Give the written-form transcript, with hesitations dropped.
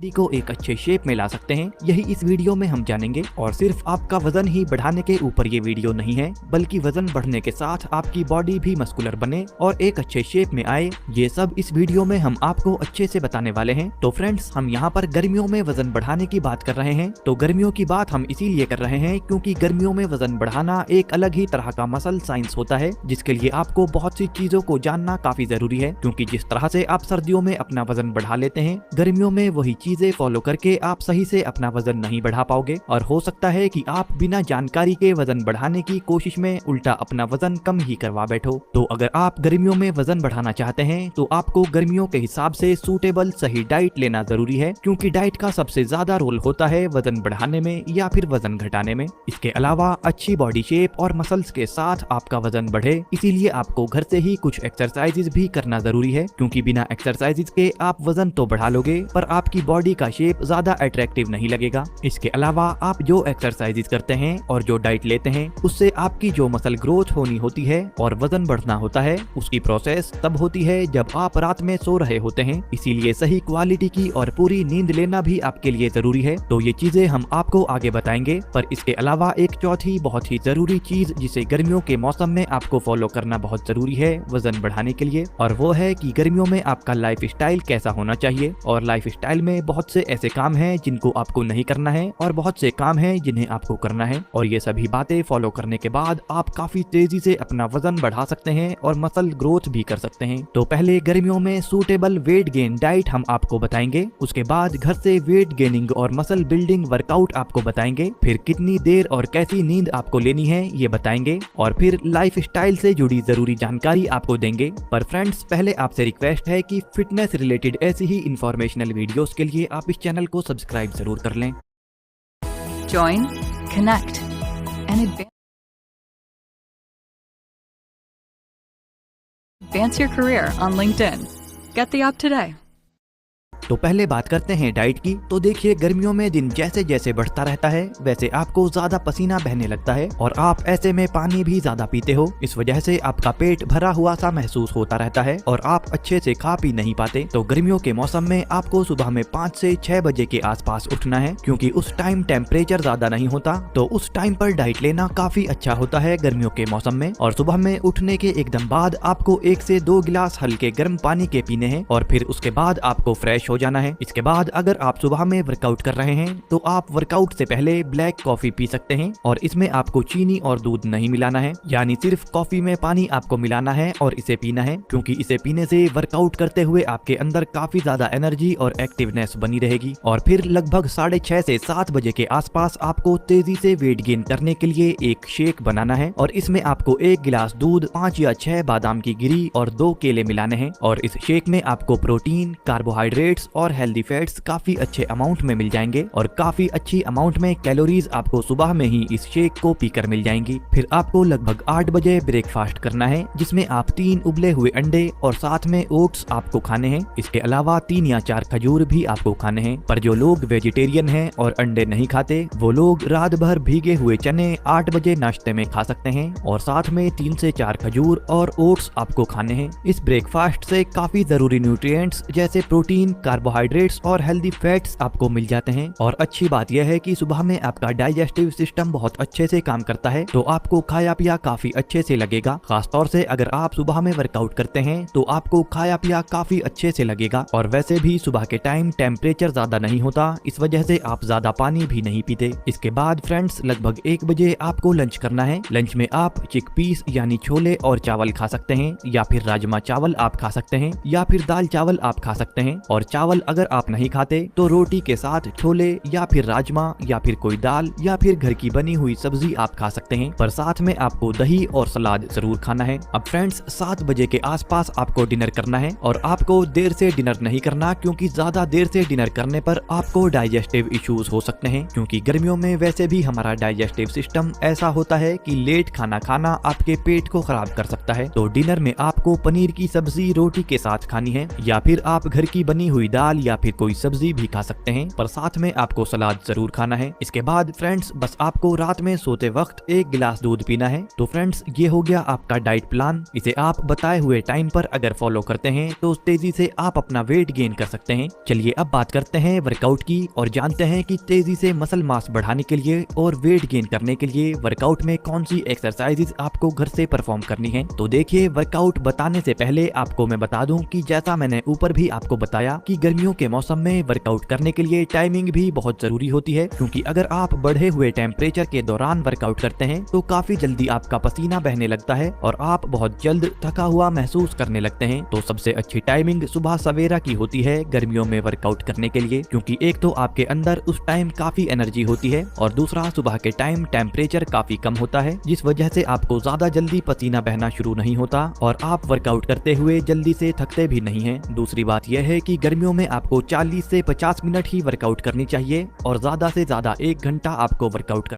Body को एक अच्छे शेप में ला सकते हैं, यही इस वीडियो में हम जानेंगे। और सिर्फ आपका वजन ही बढ़ाने के ऊपर ये वीडियो नहीं है, बल्कि वजन बढ़ने के साथ आपकी बॉडी भी मस्कुलर बने और एक अच्छे शेप में आए, ये सब इस वीडियो में हम आपको अच्छे से बताने वाले हैं। तो फ्रेंड्स, हम यहाँ पर गर्मियों में वजन बढ़ाने की बात कर रहे हैं। तो गर्मियों की बात हम इसीलिए कर रहे हैं क्योंकि गर्मियों में वजन बढ़ाना एक अलग ही तरह का मसल साइंस होता है, जिसके लिए आपको बहुत सी चीजों को जानना काफी जरूरी है। क्योंकि जिस तरह से आप सर्दियों में अपना वजन बढ़ा लेते हैं, गर्मियों में वही चीजें फॉलो करके आप सही से अपना वजन नहीं बढ़ा पाओगे और हो सकता है कि आप बिना जानकारी के वजन बढ़ाने की कोशिश में उल्टा अपना वजन कम ही करवा बैठो। तो अगर आप गर्मियों में वजन बढ़ाना चाहते हैं तो आपको गर्मियों के हिसाब से सूटेबल सही डाइट लेना जरूरी है, क्योंकि डाइट का सबसे ज्यादा रोल होता है वजन बढ़ाने में या फिर वजन घटाने में। इसके अलावा अच्छी बॉडी शेप और मसल्स के साथ आपका वजन बढ़े, इसीलिए आपको घर से ही कुछ एक्सरसाइजेज भी करना जरूरी है, क्योंकि बिना एक्सरसाइजेज के आप वजन तो बढ़ा लोगे पर आपकी बॉडी का शेप ज्यादा अट्रैक्टिव नहीं लगेगा। इसके अलावा आप जो एक्सरसाइजेज करते हैं और जो डाइट लेते हैं, उससे आपकी जो मसल ग्रोथ होनी होती है और वजन बढ़ना होता है, उसकी प्रोसेस तब होती है जब आप रात में सो रहे होते हैं। इसीलिए सही क्वालिटी की और पूरी नींद लेना भी आपके लिए जरूरी है। तो ये चीजें हम आपको आगे बताएंगे। पर इसके अलावा एक चौथी बहुत ही जरूरी चीज जिसे गर्मियों के मौसम में आपको फॉलो करना बहुत जरूरी है वजन बढ़ाने के लिए, और वो है कि गर्मियों में आपका लाइफ स्टाइल कैसा होना चाहिए। और लाइफ स्टाइल में बहुत से ऐसे काम हैं जिनको आपको नहीं करना है और बहुत से काम हैं जिन्हें आपको करना है, और ये सभी बातें फॉलो करने के बाद आप काफी तेजी से अपना वजन बढ़ा सकते हैं और मसल ग्रोथ भी कर सकते हैं। तो पहले गर्मियों में सूटेबल वेट गेन डाइट हम आपको बताएंगे, उसके बाद घर से वेट गेनिंग और मसल बिल्डिंग वर्कआउट आपको बताएंगे, फिर कितनी देर और कैसी नींद आपको लेनी है ये बताएंगे, और फिर लाइफ स्टाइल से जुड़ी जरूरी जानकारी आपको देंगे। पर फ्रेंड्स, पहले आपसे रिक्वेस्ट है कि फिटनेस रिलेटेड ऐसी ही इंफॉर्मेशनल वीडियोस के लिए आप इस चैनल को सब्सक्राइब जरूर कर लें। Join, connect, and advance your career on LinkedIn. Get the app today. तो पहले बात करते हैं डाइट की। तो देखिए, गर्मियों में दिन जैसे जैसे बढ़ता रहता है वैसे आपको ज्यादा पसीना बहने लगता है और आप ऐसे में पानी भी ज्यादा पीते हो। इस वजह से आपका पेट भरा हुआ सा महसूस होता रहता है और आप अच्छे से खा पी नहीं पाते। तो गर्मियों के मौसम में आपको सुबह में 5 से 6 बजे के आसपास उठना है, क्योंकि उस टाइम टेम्परेचर ज्यादा नहीं होता। तो उस टाइम पर डाइट लेना काफी अच्छा होता है गर्मियों के मौसम में। और सुबह में उठने के एकदम बाद आपको 1 से 2 गिलास हल्के गर्म पानी के पीने हैं और फिर उसके बाद आपको फ्रेश हो जाना है। इसके बाद अगर आप सुबह में वर्कआउट कर रहे हैं तो आप वर्कआउट से पहले ब्लैक कॉफी पी सकते हैं, और इसमें आपको चीनी और दूध नहीं मिलाना है, यानी सिर्फ कॉफी में पानी आपको मिलाना है और इसे पीना है, क्योंकि इसे पीने से वर्कआउट करते हुए आपके अंदर काफी ज्यादा एनर्जी और एक्टिवनेस बनी रहेगी। और फिर लगभग 6:30 से 7 बजे के आसपास आपको तेजी से वेट गेन करने के लिए एक शेक बनाना है, और इसमें आपको 1 गिलास दूध, 5 या 6 बादाम की गिरी और 2 केले मिलाने हैं। और इस शेक में आपको प्रोटीन, कार्बोहाइड्रेट्स और हेल्दी फैट्स काफी अच्छे अमाउंट में मिल जाएंगे, और काफी अच्छी अमाउंट में कैलोरीज आपको सुबह में ही इस शेक को पीकर मिल जाएंगी। फिर आपको लगभग 8 बजे ब्रेकफास्ट करना है, जिसमें आप 3 उबले हुए अंडे और साथ में ओट्स आपको खाने हैं। इसके अलावा 3 या 4 खजूर भी आपको खाने हैं। पर जो लोग वेजिटेरियन हैं और अंडे नहीं खाते, वो लोग रात भर भीगे हुए चने 8 बजे नाश्ते में खा सकते हैं, और साथ में 3 से 4 खजूर और ओट्स आपको खाने हैं। इस ब्रेकफास्ट से काफी जरूरी न्यूट्रिएंट्स जैसे प्रोटीन, कार्बोहाइड्रेट्स और हेल्दी फैट्स आपको मिल जाते हैं। और अच्छी बात यह है कि सुबह में आपका डाइजेस्टिव सिस्टम बहुत अच्छे से काम करता है, तो आपको खाया पिया काफी अच्छे से लगेगा। खासतौर से अगर आप सुबह में वर्कआउट करते हैं तो आपको खाया पिया काफी अच्छे से लगेगा। और वैसे भी सुबह के टाइम टेम्परेचर ज्यादा नहीं होता, इस वजह से आप ज्यादा पानी भी नहीं पीते। इसके बाद फ्रेंड्स, लगभग 1 बजे आपको लंच करना है। लंच में आप चिकपीस यानी छोले और चावल खा सकते हैं, या फिर राजमा चावल आप खा सकते हैं, या फिर दाल चावल आप खा सकते हैं। और चावल अगर आप नहीं खाते तो रोटी के साथ छोले या फिर राजमा या फिर कोई दाल या फिर घर की बनी हुई सब्जी आप खा सकते हैं, पर साथ में आपको दही और सलाद जरूर खाना है। अब फ्रेंड्स, 7 बजे के आसपास आपको डिनर करना है, और आपको देर से डिनर नहीं करना, क्योंकि ज्यादा देर से डिनर करने पर आपको डाइजेस्टिव इश्यूज हो सकते हैं, क्योंकि गर्मियों में वैसे भी हमारा डाइजेस्टिव सिस्टम ऐसा होता है कि लेट खाना खाना आपके पेट को खराब कर सकता है। तो डिनर में आपको पनीर की सब्जी रोटी के साथ खानी है, या फिर आप घर की बनी हुई दाल या फिर कोई सब्जी भी खा सकते हैं, पर साथ में आपको सलाद जरूर खाना है। इसके बाद फ्रेंड्स बस आपको रात में सोते वक्त 1 गिलास दूध पीना है। तो फ्रेंड्स ये हो गया आपका डाइट प्लान। इसे आप बताए हुए टाइम पर अगर फॉलो करते हैं तो तेजी से आप अपना वेट गेन कर सकते हैं। चलिए अब बात करते हैं वर्कआउट की और जानते हैं कि तेजी से मसल मास बढ़ाने के लिए और वेट गेन करने के लिए वर्कआउट में कौन सी एक्सरसाइजेज आपको घर से परफॉर्म करनी है। तो देखिए, वर्कआउट बताने से पहले आपको मैं बता दूं कि जैसा मैंने ऊपर भी आपको बताया कि गर्मियों के मौसम में वर्कआउट करने के लिए टाइमिंग भी बहुत जरूरी होती है, क्योंकि अगर आप बढ़े हुए टेम्परेचर के दौरान वर्कआउट करते हैं तो काफी जल्दी आपका पसीना बहने लगता है और आप बहुत जल्द थका हुआ महसूस करने लगते हैं। तो सबसे अच्छी टाइमिंग सुबह सवेरा की होती है गर्मियों में वर्कआउट करने के लिए, क्योंकि एक तो आपके अंदर उस टाइम काफी एनर्जी होती है और दूसरा सुबह के टाइम टेम्परेचर काफी कम होता है, जिस वजह से आपको ज्यादा जल्दी पसीना बहना शुरू नहीं होता और आप वर्कआउट करते हुए जल्दी से थकते भी नहीं हैं। दूसरी बात यह है कि गर्मियों में आपको 40 से 50 मिनट ही वर्कआउट करनी चाहिए और ज्यादा से ज्यादा 1 घंटा आपको वर्कआउट